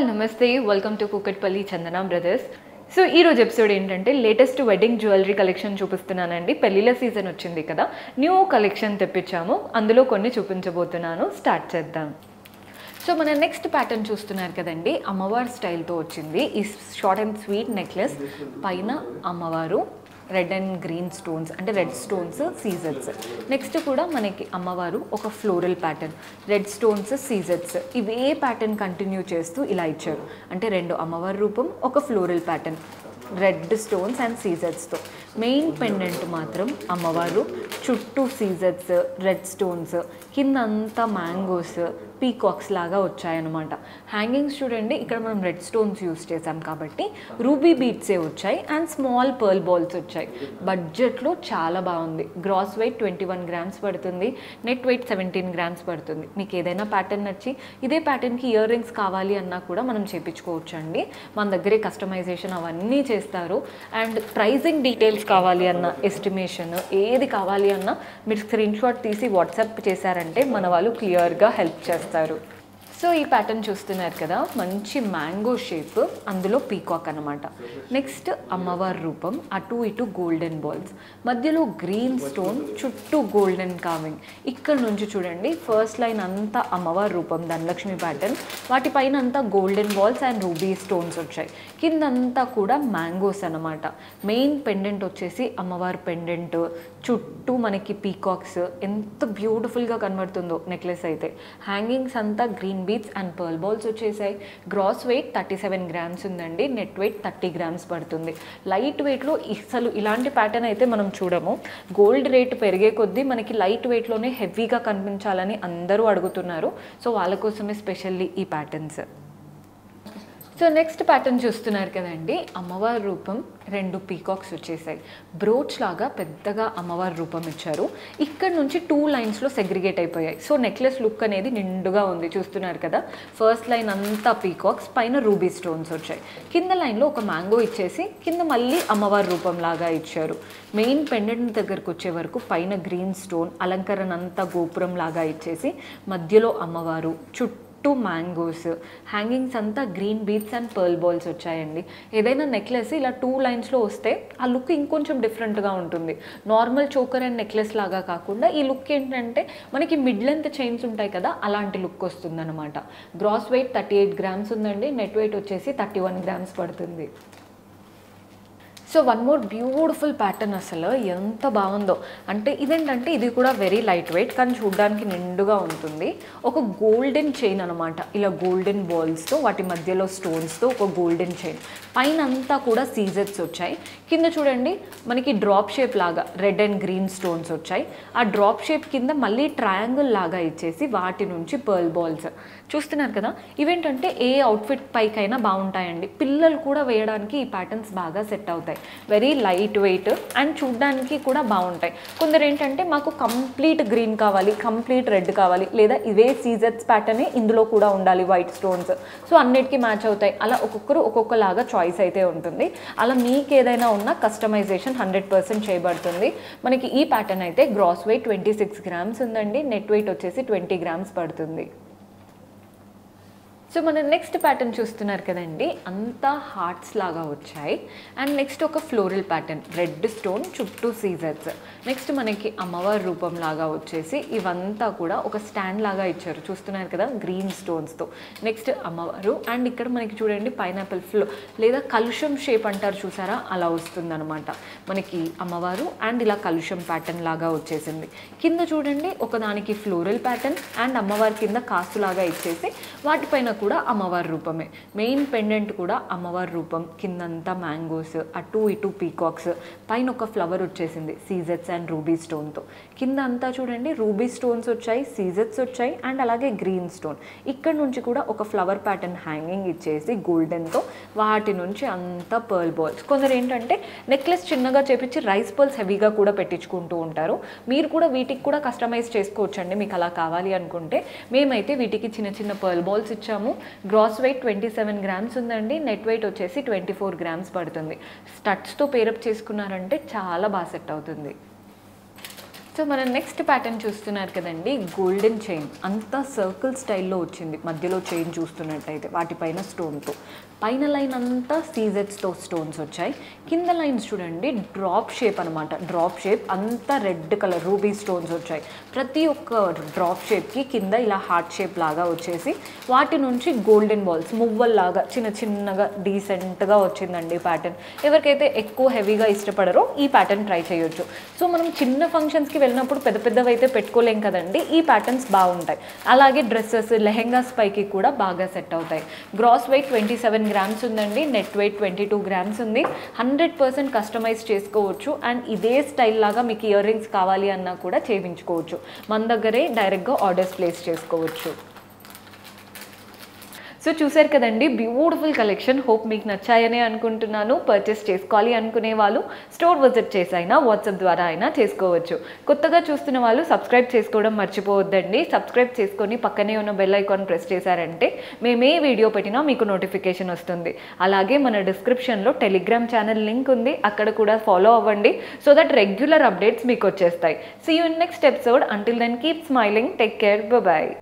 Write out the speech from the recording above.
నమస్తే welcome to Kukatpally Chandana brothers. So ఈ రోజు ఎపిసోడ్ ఏంటంటే లేటెస్ట్ వెడ్డింగ్ జ్యువెలరీ కలెక్షన్ చూపిస్తున్నానండి. పెళ్లిళ్ళ సీజన్ వచ్చింది కదా, న్యూ కలెక్షన్ తెప్పించాము, అందులో కొన్ని చూపించబోతున్నాను. స్టార్ట్ చేద్దాం. సో మన నెక్స్ట్ ప్యాటర్న్ చూస్తున్నారు కదండి, అమ్మవారి స్టైల్తో వచ్చింది. ఈ షార్ట్ అండ్ స్వీట్ నెక్లెస్ పైన అమ్మవారు రెడ్ అండ్ గ్రీన్ స్టోన్స్, అంటే రెడ్ స్టోన్స్ సీజర్స్. నెక్స్ట్ కూడా మనకి అమ్మవారు ఒక floral pattern, red stones scissors. ఇవే ప్యాటర్న్ కంటిన్యూ చేస్తూ ఇలా ఇచ్చారు. అంటే రెండు అమ్మవారి రూపం, ఒక floral pattern, red stones and సీజర్స్తో. మెయిన్ పెండెంట్ మాత్రం అమ్మవారు చుట్టూ సీజర్స్, రెడ్ స్టోన్స్, కింద అంతా మ్యాంగోస్, పీకాక్స్ లాగా వచ్చాయన్నమాట. హ్యాంగింగ్స్ చూడండి, ఇక్కడ మనం రెడ్ స్టోన్స్ యూస్ చేసాం కాబట్టి రూబీ బీట్సే వచ్చాయి అండ్ స్మాల్ పర్ల్ బాల్స్ వచ్చాయి. బడ్జెట్లో చాలా బాగుంది. గ్రాస్ వెయిట్ 21 గ్రామ్స్ పడుతుంది, నెట్ వెయిట్ 17 గ్రామ్స్ పడుతుంది. మీకు ఏదైనా ప్యాటర్న్ నచ్చి ఇదే ప్యాటర్న్కి ఇయర్ రింగ్స్ కావాలి అన్నా కూడా మనం చేయించుకోవచ్చు అండి. మన దగ్గరే కస్టమైజేషన్ అవన్నీ చేస్తారు. అండ్ ప్రైజింగ్ డీటెయిల్స్ కావాలి అన్న, ఎస్టిమేషన్ ఏది కావాలి అన్నా మీరు స్క్రీన్ షాట్ తీసి వాట్సాప్ చేశారంటే మన వాళ్ళు క్లియర్గా హెల్ప్ చేస్తారు. సో ఈ ప్యాటర్న్ చూస్తున్నారు కదా, మంచి మ్యాంగో షేప్, అందులో పీకాక్ అనమాట. నెక్స్ట్ అమ్మవారి రూపం, అటు ఇటు గోల్డెన్ బాల్స్, మధ్యలో గ్రీన్ స్టోన్, చుట్టూ గోల్డెన్ కావింగ్. ఇక్కడ నుంచి చూడండి, ఫస్ట్ లైన్ అంతా అమ్మవారి రూపం ధనలక్ష్మి ప్యాటర్న్, వాటిపైన అంతా golden balls and ruby stones వచ్చాయి. కిందంతా కూడా మ్యాంగోస్ అనమాట. మెయిన్ పెండెంట్ వచ్చేసి అమ్మవారి పెండెంట్, చుట్టూ మనకి పీకాక్స్, ఎంత బ్యూటిఫుల్గా కనబడుతుందో నెక్లెస్ అయితే. హ్యాంగింగ్స్ అంతా green beats and pearl balls వచ్చేసాయి. గ్రాస్ వెయిట్ 37 గ్రామ్స్ ఉందండి, నెట్ వెయిట్ 30 గ్రామ్స్ పడుతుంది. లైట్ వెయిట్లో అసలు ఇలాంటి ప్యాటర్న్ అయితే మనం చూడము. గోల్డ్ రేట్ పెరిగే కొద్దీ మనకి లైట్ వెయిట్లోనే హెవీగా కనిపించాలని అందరూ అడుగుతున్నారు. సో వాళ్ళ కోసమే స్పెషల్లీ ఈ ప్యాటర్న్స్. సో నెక్స్ట్ ప్యాటర్న్ చూస్తున్నారు కదండి, అమ్మవారి రూపం, రెండు పీకాక్స్ వచ్చేసాయి. బ్రోచ్ లాగా పెద్దగా అమ్మవారి రూపం ఇచ్చారు. ఇక్కడ నుంచి 2 లైన్స్లో సెగ్రిగేట్ అయిపోయాయి. సో నెక్లెస్ లుక్ అనేది నిండుగా ఉంది. చూస్తున్నారు కదా, ఫస్ట్ లైన్ అంతా పీకాక్స్, పైన రూబీ స్టోన్స్ వచ్చాయి. కింద లైన్లో ఒక మ్యాంగో ఇచ్చేసి కింద మళ్ళీ అమ్మవారి రూపం లాగా ఇచ్చారు. మెయిన్ పెండెంట్ దగ్గరకు వచ్చే వరకు పైన గ్రీన్ స్టోన్, అలంకరణ అంతా గోపురం లాగా ఇచ్చేసి మధ్యలో అమ్మవారు, చుట్టూ మ్యాంగోస్, హ్యాంగింగ్స్ అంతా green beats and pearl balls వచ్చాయండి. ఏదైనా నెక్లెస్ ఇలా 2 లైన్స్లో వస్తే ఆ లుక్ ఇంకొంచెం డిఫరెంట్గా ఉంటుంది. నార్మల్ చోకర్ అండ్ నెక్లెస్ లాగా కాకుండా ఈ లుక్ ఏంటంటే మనకి మిడ్ లెంత్ చైన్స్ ఉంటాయి కదా, అలాంటి లుక్ వస్తుంది అనమాట. గ్రాస్ వెయిట్ 38 గ్రామ్స్ ఉందండి, నెట్ వెయిట్ వచ్చేసి 31 గ్రామ్స్ పడుతుంది. So one more beautiful pattern, అసలు ఎంత బాగుందో. అంటే ఇదేంటంటే ఇది కూడా వెరీ లైట్ వెయిట్ కానీ చూడడానికి నిండుగా ఉంటుంది. ఒక గోల్డెన్ చైన్ అనమాట, ఇలా గోల్డెన్ బాల్స్తో, వాటి మధ్యలో స్టోన్స్తో ఒక గోల్డెన్ చైన్. పైన అంతా కూడా సీజర్స్ వచ్చాయి. కింద చూడండి మనకి డ్రాప్ షేప్ లాగా రెడ్ అండ్ గ్రీన్ స్టోన్స్ వచ్చాయి. ఆ డ్రాప్ షేప్ కింద మళ్ళీ ట్రయాంగిల్ లాగా ఇచ్చేసి వాటి నుంచి పర్ల్ బాల్స్. చూస్తున్నారు కదా, ఇవేంటంటే ఏ అవుట్ఫిట్ పైకైనా బాగుంటాయండి. పిల్లలు కూడా వేయడానికి ఈ ప్యాటర్న్స్ బాగా సెట్ అవుతాయి. వెరీ లైట్ వెయిట్ అండ్ చూడడానికి కూడా బాగుంటాయి. కొందరు ఏంటంటే మాకు కంప్లీట్ గ్రీన్ కావాలి, కంప్లీట్ రెడ్ కావాలి, లేదా ఇవే సీజర్స్ ప్యాటర్నే ఇందులో కూడా ఉండాలి, వైట్ స్టోన్స్. సో అన్నిటికీ మ్యాచ్ అవుతాయి. అలా ఒక్కొక్కరు ఒక్కొక్కలాగా చాయిస్ అయితే ఉంటుంది. అలా మీకు ఏదైనా ఉన్న కస్టమైజేషన్ 100% చేయబడుతుంది. మనకి ఈ ప్యాటర్న్ అయితే గ్రాస్ వెయిట్ 26 గ్రామ్స్ ఉందండి, నెట్ వెయిట్ వచ్చేసి 20 గ్రామ్స్ పడుతుంది. సో మన నెక్స్ట్ ప్యాటర్న్ చూస్తున్నారు కదండి, అంతా హార్ట్స్ లాగా వచ్చాయి. అండ్ నెక్స్ట్ ఒక ఫ్లోరల్ ప్యాటర్న్, రెడ్ స్టోన్, చుట్టూ సీజర్స్. నెక్స్ట్ మనకి అమ్మవారి రూపం లాగా వచ్చేసి ఇవంతా కూడా ఒక స్టాండ్ లాగా ఇచ్చారు. చూస్తున్నారు కదా, గ్రీన్ స్టోన్స్తో. నెక్స్ట్ అమ్మవారు, అండ్ ఇక్కడ మనకి చూడండి పైనాపిల్ ఫ్లో లేదా కలుషం షేప్ అంటారు చూసారా, అలా వస్తుందన్నమాట మనకి అమ్మవారు. అండ్ ఇలా కలుషం ప్యాటర్న్ లాగా వచ్చేసింది. కింద చూడండి ఒకదానికి ఫ్లోరల్ ప్యాటర్న్ అండ్ అమ్మవారి కింద కాసు లాగా ఇచ్చేసి వాటిపైన కూడా అమ్మవారి రూపమే. మెయిన్ పెండెంట్ కూడా అమ్మవారి రూపం, కిందంతా మ్యాంగోస్, అటు ఇటు పీకాక్స్, పైన ఒక ఫ్లవర్ వచ్చేసింది సీజర్స్ అండ్ రూబీ స్టోన్తో. కింద అంతా చూడండి రూబీ స్టోన్స్ వచ్చాయి, సీజర్స్ వచ్చాయి అండ్ అలాగే గ్రీన్ స్టోన్. ఇక్కడ నుంచి కూడా ఒక ఫ్లవర్ ప్యాటర్న్ హ్యాంగింగ్ ఇచ్చేసి గోల్డెన్తో, వాటి నుంచి అంతా పర్ల్ బాల్స్. కొందరు ఏంటంటే నెక్లెస్ చిన్నగా చేపించి రైస్ పర్ల్స్ హెవీగా కూడా పెట్టించుకుంటూ ఉంటారు. మీరు కూడా వీటికి కూడా కస్టమైజ్ చేసుకోవచ్చండి మీకు అలా కావాలి అనుకుంటే. మేమైతే వీటికి చిన్న చిన్న పర్ల్ బాల్స్ ఇచ్చాము. గ్రాస్ వెయిట్ 27 గ్రామ్స్ ఉందండి, నెట్ వెయిట్ వచ్చేసి 24 గ్రామ్స్ పడుతుంది. స్టడ్స్తో పేరప్ చేసుకున్నారంటే చాలా బాగా సెట్ అవుతుంది. సో మనం నెక్స్ట్ ప్యాటర్న్ చూస్తున్నారు కదండి, గోల్డెన్ చైన్ అంతా సర్కిల్ స్టైల్లో వచ్చింది. మధ్యలో చైన్ చూస్తున్నట్టయితే వాటిపైన స్టోన్తో, పైన లైన్ అంతా సీజెట్స్తో స్టోన్స్ వచ్చాయి. కింద లైన్స్ చూడండి డ్రాప్ షేప్ అనమాట, డ్రాప్ షేప్ అంతా రెడ్ కలర్ రూబీ స్టోన్స్ వచ్చాయి. ప్రతి ఒక్క డ్రాప్ షేప్కి కింద ఇలా హార్ట్ షేప్ లాగా వచ్చేసి వాటి నుంచి గోల్డెన్ బాల్స్ మువ్వల్లాగా చిన్న చిన్నగా డీసెంట్గా వచ్చిందండి ప్యాటర్న్. ఎవరికైతే ఎక్కువ హెవీగా ఇష్టపడరో ఈ ప్యాటర్న్ ట్రై చేయొచ్చు. సో మనం చిన్న ఫంక్షన్స్కి వెళ్ళినప్పుడు పెద్ద పెద్దవి అయితే పెట్టుకోలేం కదండి, ఈ ప్యాటర్న్స్ బాగుంటాయి. అలాగే డ్రెస్సెస్ లెహెంగాస్ పైకి కూడా బాగా సెట్ అవుతాయి. గ్రాస్ వెయిట్ 27 గ్రామ్స్ ఉందండి, నెట్ వెయిట్ 22 గ్రామ్స్ ఉంది. 100% కస్టమైజ్ చేసుకోవచ్చు. అండ్ ఇదే స్టైల్ లాగా మీకు ఇయర్ రింగ్స్ కావాలి అన్నా కూడా చేయించుకోవచ్చు. మన దగ్గరే డైరెక్ట్గా ఆర్డర్స్ ప్లేస్ చేసుకోవచ్చు. సో చూసారు కదండి, బ్యూటిఫుల్ కలెక్షన్. హోప్ మీకు నచ్చాయనే అనుకుంటున్నాను. పర్చేస్ చేసుకోవాలి అనుకునే వాళ్ళు స్టోర్ విజిట్ చేసి అయినా వాట్సాప్ ద్వారా అయినా చేసుకోవచ్చు. కొత్తగా చూస్తున్న వాళ్ళు సబ్స్క్రైబ్ చేసుకోవడం మర్చిపోవద్దండి. సబ్స్క్రైబ్ చేసుకొని పక్కనే ఉన్న బెల్ ఐకాన్ ప్రెస్ చేశారంటే మేము ఏ వీడియో పెట్టినా మీకు నోటిఫికేషన్ వస్తుంది. అలాగే మన డిస్క్రిప్షన్లో టెలిగ్రామ్ ఛానల్ లింక్ ఉంది, అక్కడ కూడా ఫాలో అవ్వండి. సో దట్ రెగ్యులర్ అప్డేట్స్ మీకు వచ్చేస్తాయి. See you in next episode. Until then keep smiling, take care, bye.